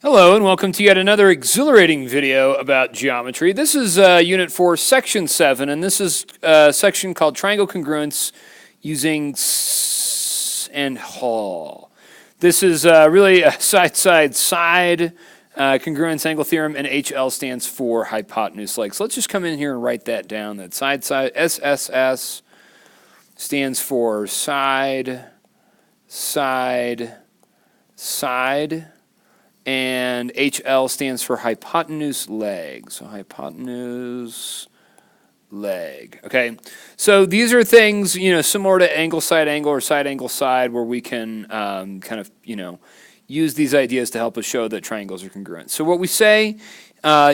Hello and welcome to yet another exhilarating video about geometry. This is Unit 4, Section 7, and this is a section called Triangle Congruence using and Hall. This is really a side-side-side congruence angle theorem, and HL stands for hypotenuse leg. So let's just come in here and write that down. That side-side, SSS stands for side, side, side. And HL stands for hypotenuse leg. So hypotenuse leg. Okay. So these are things, similar to angle side angle or side angle side, where we can kind of, use these ideas to help us show that triangles are congruent. So what we say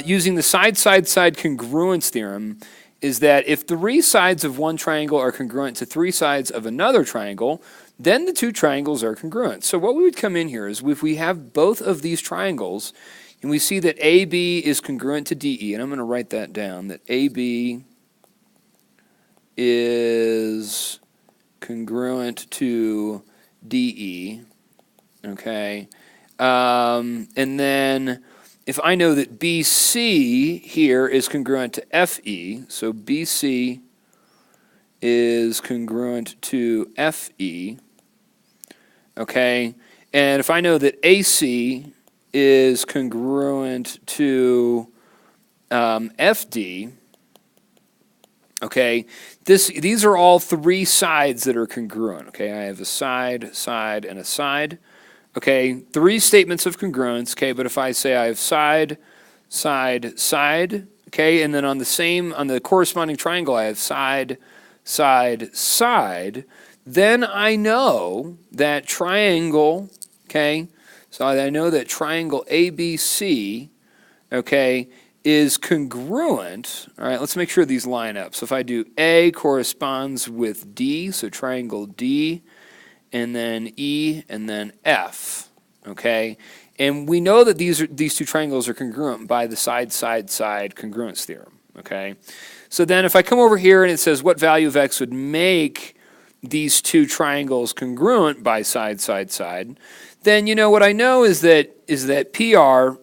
using the side-side-side congruence theorem is that if three sides of one triangle are congruent to three sides of another triangle, then the two triangles are congruent. So what we would come in here is if we have both of these triangles and we see that AB is congruent to DE, and I'm going to write that down, that AB is congruent to DE, okay? And then if I know that BC here is congruent to FE, so BC is congruent to FE, okay? And if I know that AC is congruent to FD, okay, these are all three sides that are congruent, okay? I have a side, side, and a side. Okay, three statements of congruence, okay, but if I say I have side, side, side, okay, and then on the corresponding triangle I have side, side, side, then I know that triangle, okay, so I know that triangle ABC, okay, is congruent. All right, let's make sure these line up. So if I do A corresponds with D, so triangle D, and then E, and then F, okay? And we know that these two triangles are congruent by the side-side-side congruence theorem, okay? So then if I come over here and it says what value of x would make these two triangles congruent by side-side-side, then what I know is that PR,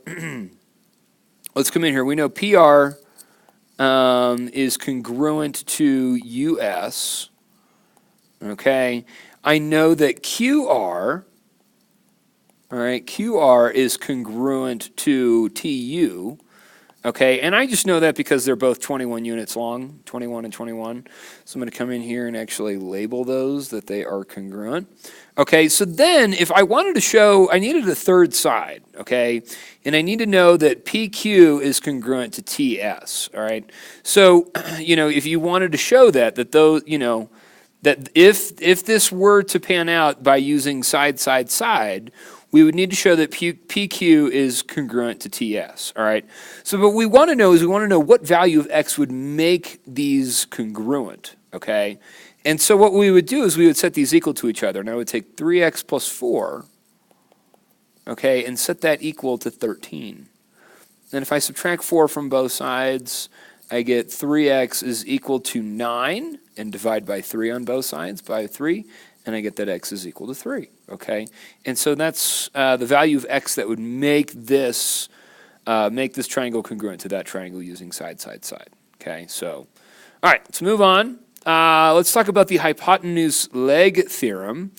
let's come in here, we know PR is congruent to US, okay? I know that QR, all right, QR is congruent to TU, okay, and I just know that because they're both 21 units long, 21 and 21. So I'm going to come in here and actually label those that they are congruent. Okay, so then if I wanted to show, I needed a third side, okay, and I need to know that PQ is congruent to TS, all right. So, if you wanted to show that those, that if this were to pan out by using side, side, side, we would need to show that PQ is congruent to TS, all right? So what we want to know is we want to know what value of x would make these congruent, okay? And so what we would do is we would set these equal to each other. And I would take 3x plus 4, okay, and set that equal to 13. Then if I subtract 4 from both sides, I get 3x is equal to 9, and divide by 3 on both sides, by 3, and I get that x is equal to 3, okay? And so that's the value of x that would make this triangle congruent to that triangle using side, side, side, okay? So, all right, let's move on. Let's talk about the hypotenuse leg theorem.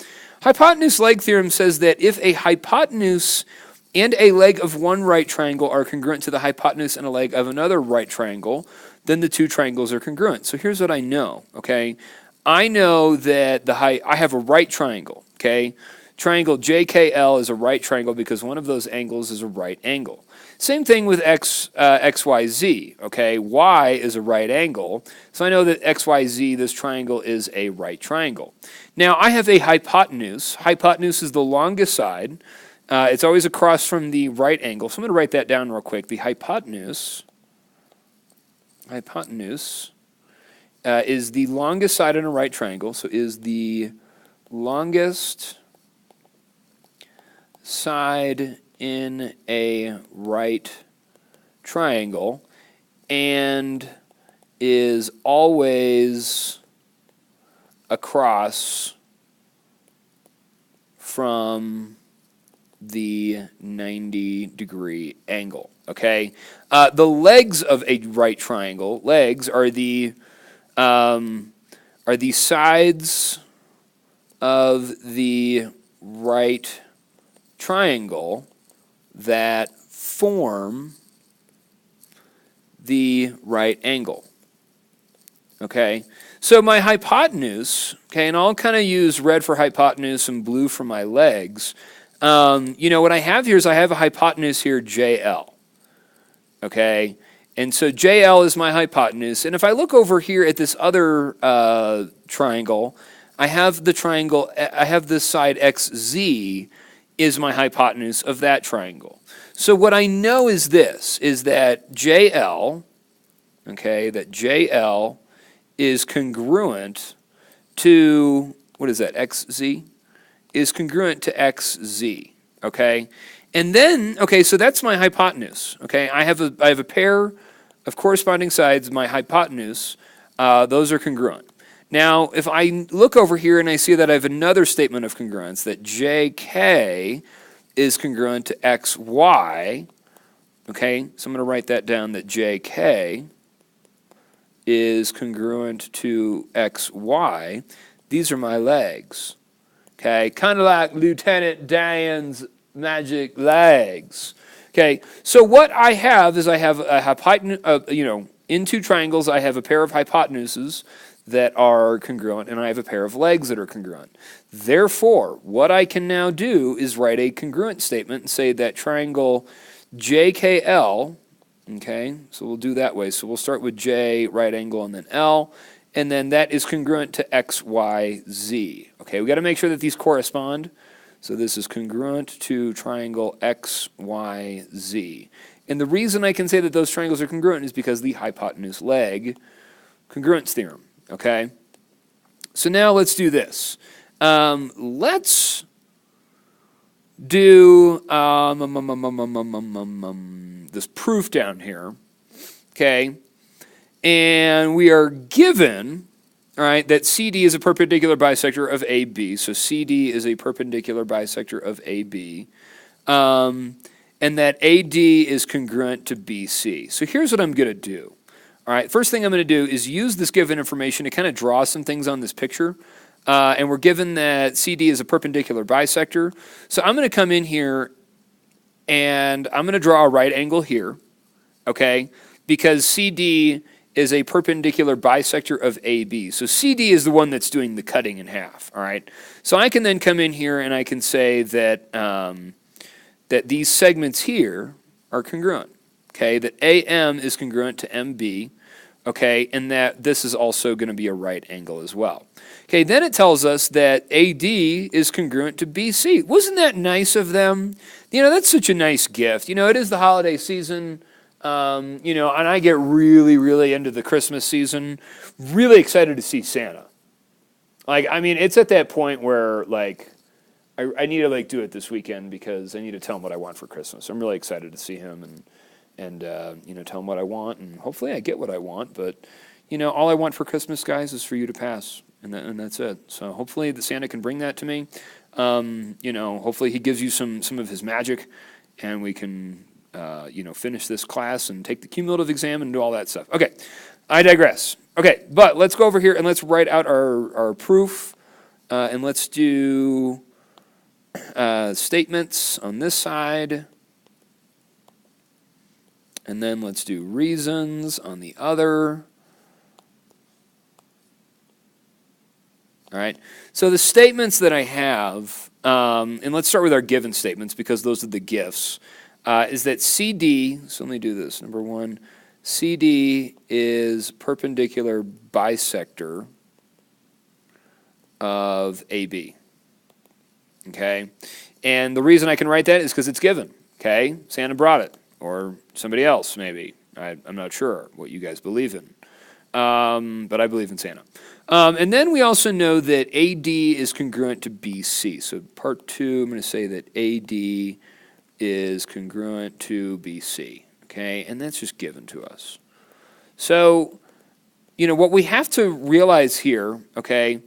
Hypotenuse leg theorem says that if a hypotenuse and a leg of one right triangle are congruent to the hypotenuse and a leg of another right triangle, then the two triangles are congruent. So here's what I know, okay? I know that I have a right triangle, okay? Triangle JKL is a right triangle because one of those angles is a right angle. Same thing with XYZ, okay? Y is a right angle, so I know that XYZ, this triangle, is a right triangle. Now, I have a hypotenuse. Hypotenuse is the longest side. It's always across from the right angle, so I'm going to write that down real quick. The hypotenuse is the longest side in a right triangle, so is the longest side in a right triangle and is always across from the 90-degree angle, okay? The legs of a right triangle, legs are the sides of the right triangle that form the right angle, okay? So my hypotenuse, okay, and I'll kind of use red for hypotenuse and blue for my legs. What I have here is I have a hypotenuse here, JL, okay? And so JL is my hypotenuse. And if I look over here at this other triangle, I have this side XZ is my hypotenuse of that triangle. So what I know is this, is that JL, okay, that JL is congruent to, what is that, XZ? Is congruent to XZ, okay? And then, okay, so that's my hypotenuse, okay? I have a pair of corresponding sides, my hypotenuse, those are congruent. Now, if I look over here and I see that I have another statement of congruence, that JK is congruent to XY, okay? So I'm going to write that down, that JK is congruent to XY. These are my legs, okay? Kind of like Lieutenant Dan's magic legs. Okay, so what I have is I have a hypotenuse, in two triangles I have a pair of hypotenuses that are congruent, and I have a pair of legs that are congruent. Therefore, what I can now do is write a congruent statement and say that triangle JKL, okay, so we'll do that way. So we'll start with J, right angle, and then L, and then that is congruent to XYZ. Okay, we got to make sure that these correspond. So this is congruent to triangle XYZ. And the reason I can say that those triangles are congruent is because the hypotenuse leg congruence theorem, okay? So now let's do this. Let's do this proof down here, okay? And we are given, all right, that CD is a perpendicular bisector of AB. So CD is a perpendicular bisector of AB. And that AD is congruent to BC. So here's what I'm going to do. All right, first thing I'm going to do is use this given information to kind of draw some things on this picture. And we're given that CD is a perpendicular bisector. So I'm going to come in here and I'm going to draw a right angle here, okay, because CD is a perpendicular bisector of AB. So CD is the one that's doing the cutting in half, all right? So I can then come in here and I can say that, that these segments here are congruent, okay? That AM is congruent to MB, okay? And that this is also going to be a right angle as well. Okay, then it tells us that AD is congruent to BC. Wasn't that nice of them? You know, that's such a nice gift. You know, it is the holiday season. And I get really, really into the Christmas season, really excited to see Santa. Like, I mean, it's at that point where, like, I need to, like, do it this weekend because I need to tell him what I want for Christmas. I'm really excited to see him and tell him what I want, and hopefully I get what I want. But, all I want for Christmas, guys, is for you to pass, and that's it. So hopefully the Santa can bring that to me. Hopefully he gives you some of his magic, and we can finish this class and take the cumulative exam and do all that stuff. Okay, I digress. Okay, but let's go over here and let's write out our proof, and let's do statements on this side, and then let's do reasons on the other. All right, so the statements that I have, and let's start with our given statements because those are the gifts. Is that CD, so let me do this. Number one, CD is perpendicular bisector of AB, okay? And the reason I can write that is because it's given, okay? Santa brought it, or somebody else maybe. I'm not sure what you guys believe in, but I believe in Santa. And then we also know that AD is congruent to BC. So part two, I'm going to say that AD is congruent to BC, okay? And that's just given to us. So, what we have to realize here, okay,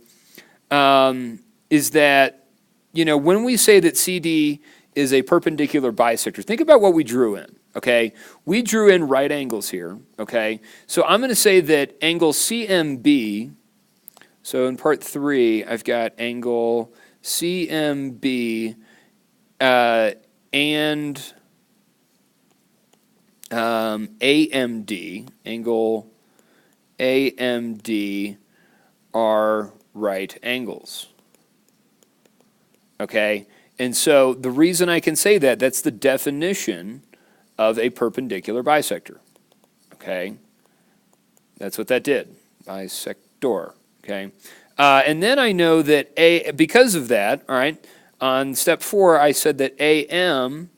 is that, when we say that CD is a perpendicular bisector. Think about what we drew in, okay? We drew in right angles here, okay? So I'm going to say that angle CMB, so in part 3, I've got angle CMB and AMD, angle AMD are right angles. Okay, and so the reason I can say that, that's the definition of a perpendicular bisector. Okay, that's what that did, bisector. Okay, and then I know that because of that, all right, on step 4, I said that AM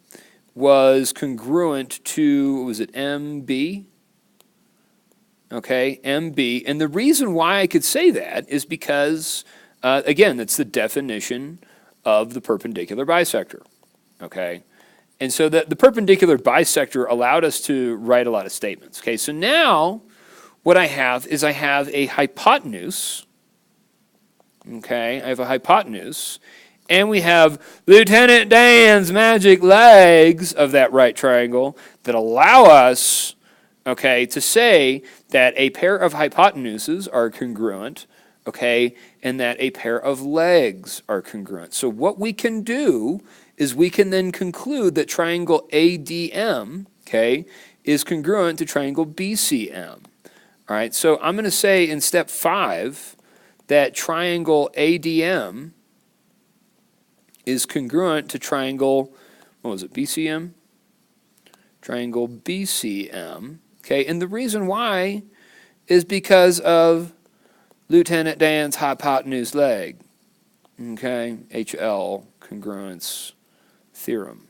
was congruent to, was it MB? Okay, MB. And the reason why I could say that is because, again, that's the definition of the perpendicular bisector. Okay, and so the perpendicular bisector allowed us to write a lot of statements. Okay, so now what I have is I have a hypotenuse. Okay, I have a hypotenuse. And we have Lieutenant Dan's magic legs of that right triangle that allow us, okay, to say that a pair of hypotenuses are congruent, okay, and that a pair of legs are congruent. So what we can do is we can then conclude that triangle ADM, okay, is congruent to triangle BCM. All right, so I'm going to say in step 5 that triangle ADM is congruent to triangle, what was it, BCM? Triangle BCM, okay, and the reason why is because of Lieutenant Dan's hypotenuse leg, okay, HL congruence theorem,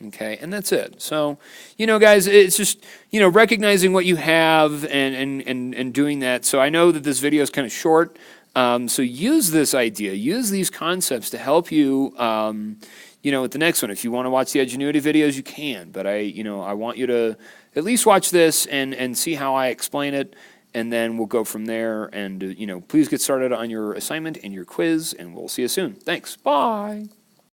okay, and that's it. So, you know, guys, it's just, you know, recognizing what you have and doing that. So I know that this video is kind of short. So use this idea, use these concepts to help you, you know, with the next one. If you want to watch the Edgenuity videos, you can. But I want you to at least watch this and see how I explain it, and then we'll go from there. And, you know, please get started on your assignment and your quiz, and we'll see you soon. Thanks. Bye.